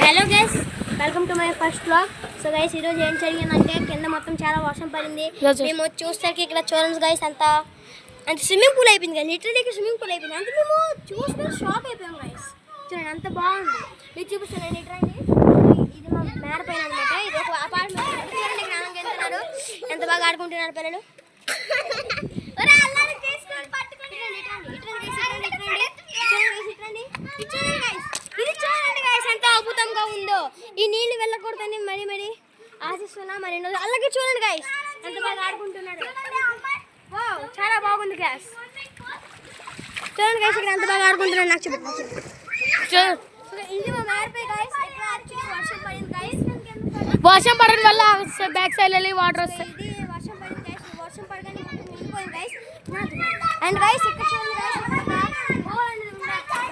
Hello guys, welcome to my first vlog. So guys, ఈరోజు ఏం జరిగిందంటే కింద మొత్తం చాలా వర్షం పడింది. మేము చూసేసరికి ఇక్కడ చూడండి గైస్, అంత స్విమ్మింగ్ పూల్ అయిపోయింది గైస్. లిటరలీ స్విమ్మింగ్ పూల్ అయిపోయింది. అంటే మేము చూస్తే షాక్ అయిపోయాం గైస్. చూడండి అంత బాగుంది. ఇది చూపిస్తాను లిటరలీ. ఇది మా మేడ పైన అనమాట. ఇది ఒక అపార్ట్మెంట్. చూడండి ఇక్కడ వెళ్తున్నారు, ఎంత బాగా ఆడుకుంటున్నారు పిల్లలు. అద్భుతంగా ఉందో. ఈ నీళ్ళు వెళ్ళకూడదని మరి ఆశిస్తున్నా. మరి అలాగే చూడండి గైస్, ఎంత బాగా ఆడుకుంటున్నాడు. చాలా బాగుంది గైస్. చూడండి గైస్, ఇక్కడ ఎంత బాగా ఆడుకుంటున్నాడు. నాకు ఇది మా మేరపై గైస్. ఇక్కడ యాక్చువల్లీ వర్షం పడింది గైస్. వర్షం పడడం వల్ల బ్యాక్ సైడ్ వెళ్ళి వాటర్ వస్తాయి. ఇది వర్షం పడింది గైస్. వర్షం పడగానే నిండిపోయింది గైస్. అండ్ గైస్ ఇక్కడ చూడండి గైస్,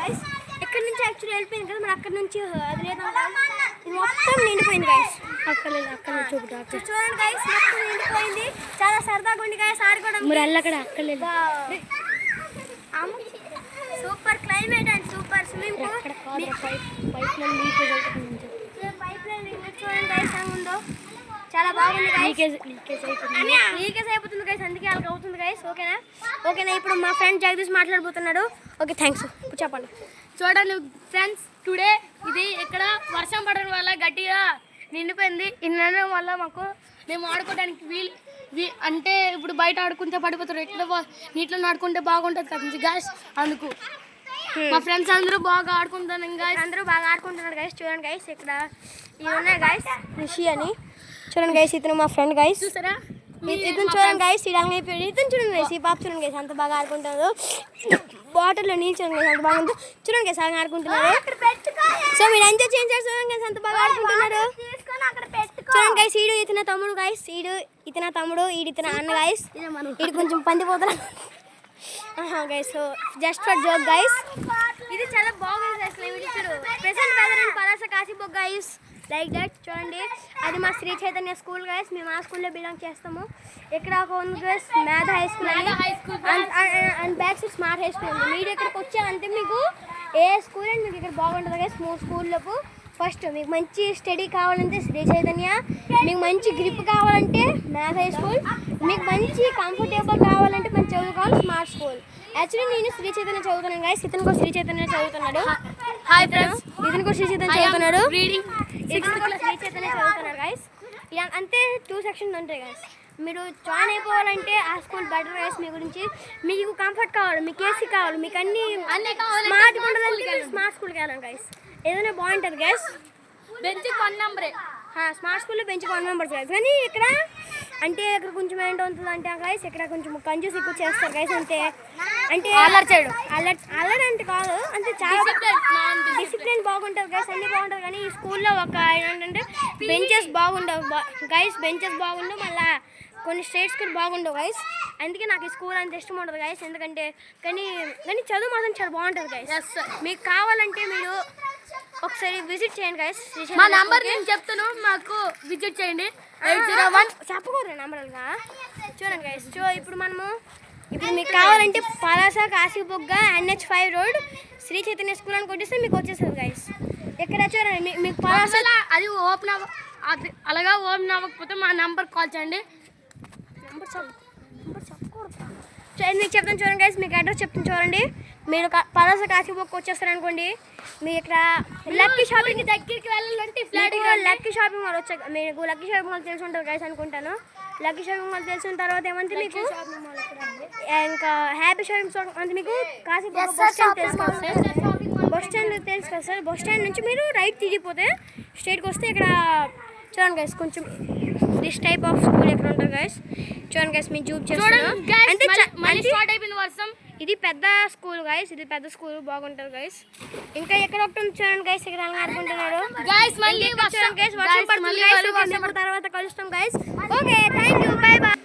గైస్ ఇక్కడ నుంచి యాక్చువల్లీ వెళ్ళిపోయింది కదా, మరి అక్కడ నుంచి అది లేదు, ఇది మొత్తం నిండిపోయింది గైస్. అక్కడ చూపుతా చూడండి గైస్, మొత్తం నిండిపోయింది. చాలా సరదాగా ఉంది గైస్ ఆడుకోవడం. మరి అక్కడ super climate and super swimming pool. Pipe line leakage చూడండి గైస్ ఉందో. చాలా బాగుంది గైస్. లీకేజ్ అయిపోతుంది గైస్, అందుకే అలాగ అవుతుంది గైస్. ఓకేనా. ఇప్పుడు మా ఫ్రెండ్ జగదీష్ మాట్లాడబోతున్నాడు. Okay, thanks. ఇప్పుడు చెప్పండి. చూడండి ఫ్రెండ్స్, టుడే ఇది ఇక్కడ వర్షం పడడం వల్ల గట్టిగా నిండిపోయింది. నిండడం వల్ల మాకు మేము ఆడుకోవడానికి అంటే ఇప్పుడు బయట ఆడుకుంటే పడిపోతారు, ఎట్లా నీటిలో ఆడుకుంటే బాగుంటుంది కదా గాయస్. అందుకు మా ఫ్రెండ్స్ అందరూ బాగా ఆడుకుంటున్నాం గాయస్. అందరూ బాగా ఆడుకుంటున్నారు గైస్. చూడండి గైస్, ఇక్కడ ఇవి ఉన్నాయి గైస్, రిషి అని. చూడండి గైస్, ఇతను మా ఫ్రెండ్ గైస్. చూసారా, ఇతను చూడండి గైస్. ఇతను చూడండి గైస్, ఈ పాప చూడండి గైస్, అంత బాగా ఆడుకుంటారు. బాటిల్లో నీళ్ళు చూడండి గైస్, అంత బాగుంది. చూడండి గైస్, అలాగే ఆడుకుంటున్నారు. సో మీరు ఎంజాయ్ చేయించారు. చూడండి గైస్, అంత బాగా ఆడుకుంటున్నారు. చూడండి గైస్, ఈడు ఇతన తమ్ముడు గైస్. ఇతన తమ్ముడు, ఇతన అన్న గైస్. ఇది కొంచెం పందిపోతున్నా guys. So just for joke guys. ఇది చాలా బాగుంది guys. Present weather in Palasa Kasibugga guys, like that. చూడండి, అది మా శ్రీ చైతన్య స్కూల్ గైస్. మేము ఆ స్కూల్లో బిలాంగ్ చేస్తాము. ఇక్కడ ఒక ఉంది గైస్, మేధ high school and back side smart high school ఉంది. మీరు ఇక్కడికి వచ్చారంటే మీకు ఏ స్కూల్ అంటే మీకు ఇక్కడ బాగుంటుంది గైస్. స్కూల్లోపు ఫస్ట్ మీకు మంచి స్టడీ కావాలంటే శ్రీ చైతన్య, మీకు మంచి గ్రిప్ కావాలంటే మేధ హై స్కూల్, మీకు మంచి కంఫర్టబుల్ కావాలంటే మంచి చదువుకోవాలి స్మార్ట్ స్కూల్. యాక్చువల్లీ నేను శ్రీ చైతన్య చదువుతున్నాను గైస్. ఇతను కూడా శ్రీ చైతన్య చదువుతున్నాడు. హాయ్ ఫ్రెండ్స్, ఇతను కూడా శ్రీ చైతన్య చదువుతున్నాడు. శ్రీ చైతన్య చదువుతున్నారు గైస్. అంతే 2 సెక్షన్స్ ఉంటాయి గైస్. మీరు జాయిన్ అయిపోవాలంటే ఆ స్కూల్ బెటర్ గైస్. మీ గురించి మీకు కంఫర్ట్ కావాలి, మీకు ఏసీ కావాలి, మీకు అన్ని స్మార్ట్ ఉండాలంటే స్మార్ట్ స్కూల్కి వెళ్ళాలి గైస్. ఏదైనా బాగుంటుంది గైస్. బెంచ్కి 1 నెంబరే. స్మార్ట్ స్కూల్లో బెంచ్కి 1 మెంబర్స్ గైస్. కానీ ఇక్కడ కొంచెం ఏంటవుతుంది అంటే గైస్, ఇక్కడ కొంచెం కంజూస్ ఎక్కువ చేస్తారు గైస్. అంటే అల్లరి అంటే కాదు, అంటే చాలా డిసిప్లిన్ బాగుంటుంది గైస్. అన్ని బాగుంటుంది. కానీ ఈ స్కూల్లో ఒక ఏంటంటే బెంచెస్ బాగుండవు గైస్. బెంచెస్ బాగుండవు, మళ్ళీ కొన్ని స్టేట్స్ కూడా బాగుండవు గైస్. అందుకే నాకు ఈ స్కూల్ అంత ఇష్టం ఉంటుంది గైస్. ఎందుకంటే కానీ చదువు మాత్రం చాలా బాగుంటుంది గైస్. మీకు కావాలంటే మీరు ఒకసారి విజిట్ చేయండి గైస్. మా నంబర్ నేను చెప్తాను, మాకు విజిట్ చేయండి. 801 చెప్పకూడదు నంబర్గా. చూడండి గైస్. ఇప్పుడు మీకు కావాలంటే Palasa Kasibugga NH5 road Sri Chaitanya school అని కొట్టేస్తే మీకు వచ్చేస్తుంది గైస్. ఇక్కడ చూడండి, మీకు పలాస అది అలాగా ఓపెన్ అవ్వకపోతే మా నంబర్ కాల్ చేయండి. నెంబర్ చెప్పకూడదు. మీకు చెప్తాను చూడండి గైస్, మీకు అడ్రస్ చెప్తాను చూడండి. మీరు పలాస కాశీబుగ్గ వచ్చేస్తారు అనుకోండి, మీరు ఇక్కడ లక్కీ షాపింగ్ దగ్గరికి వెళ్ళాలంటే లక్కీ షాపింగ్ మాల్ వచ్చాక మీకు లక్కీ షాపింగ్ మాల్ తెలిసి ఉంటుంది గైస్ అనుకుంటాను. లక్కీ షాపింగ్ మాల్ తెలిసిన తర్వాత ఏమంటే మీకు ఇంకా హ్యాపీ షాపింగ్ అంటే మీకు కాశీబుగ్గ బస్ స్టాండ్ తెలుసు కదా సార్. బస్ స్టాండ్ నుంచి మీరు రైట్ తిరిగిపోతే స్ట్రైట్కి వస్తే ఇక్కడ చూడండి గైస్, కొంచెం దిస్ టైప్ ఆఫ్ స్కూల్ ఎక్కడ ఉంటుంది గైస్. చూడండి గైస్, మీరు జూమ్ చేస్తాను. ఇది పెద్ద స్కూల్ గైస్. ఇది పెద్ద స్కూల్ బాగుంటుంది గైస్. ఇంకా ఎక్కడ ఒకటి చూడండి గైస్, ఇక్కడ ఆడుకుంటున్నారు తర్వాత కలుస్తాం guys. Okay, thank you, bye bye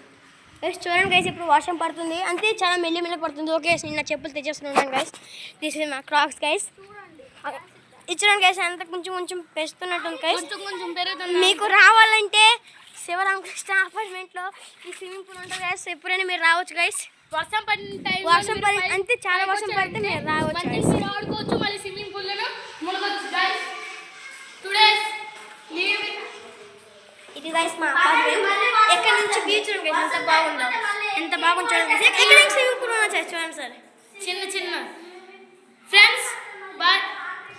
guys. చూడండి గైస్, ఇప్పుడు వర్షం పడుతుంది. అంతే చాలా మెల్లి పడుతుంది. ఓకే, నేను నా చెప్పులు తెచ్చేస్తున్నాను guys. This is my crocs guys. ఇచ్చడం గైస్, అంత కొంచెం పెంచుతున్నట్టుంది గైస్. కొంచెం పెరుగుతుంది. మీకు రావాలంటే శివరామకృష్ణ అపార్ట్మెంట్లో ఈ స్విమ్మింగ్ పూల్ ఉంటుంది గైస్. ఎప్పుడైనా మీరు రావచ్చు గైస్. వర్షం పడి అంతే చాలా వర్షం పడితే మీరు రావచ్చు. ఆడుకోవచ్చు, మళ్ళీ స్విమ్మింగ్ పూల్ లో మునగొచ్చు గైస్. ఇది గైస్ మా అపార్ట్మెంట్. ఎక్కడ నుంచి వ్యూ చూడండి guys, ఎంత బాగుందో, ఎంత బాగుంది చూడండి guys. ఎక్కడ నుంచి స్విమ్మింగ్ పూల్ ఉన్నా సార్ చూడండి సార్. చిన్న చిన్న friends bye.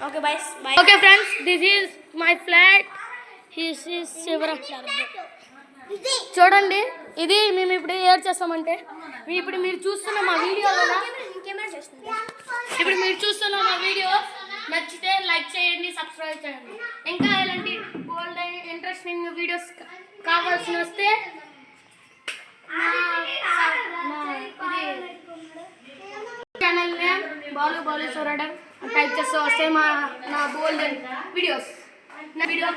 Okay bye bye. Okay friends, this is my flat. His is Shivaram. చూడండి, ఇది మేము ఇప్పుడు ఏడ్ చేస్తామంటే ఇప్పుడు మీరు చూస్తున్న మా వీడియోలో ఇంకేమైనా చేస్తుంది ఇప్పుడు మీరు చూస్తున్న మా వీడియో నచ్చితే లైక్ చేయండి, సబ్స్క్రైబ్ చేయండి. ఇంకా ఇలాంటి గోల్డ్ ఇంట్రెస్టింగ్ వీడియోస్ కావాల్సి వస్తే ఛానల్ నేమ్ బాలు సోరడం టైప్ చేస్తే వస్తే నా గోల్డ్ వీడియోస్ నా వీడియో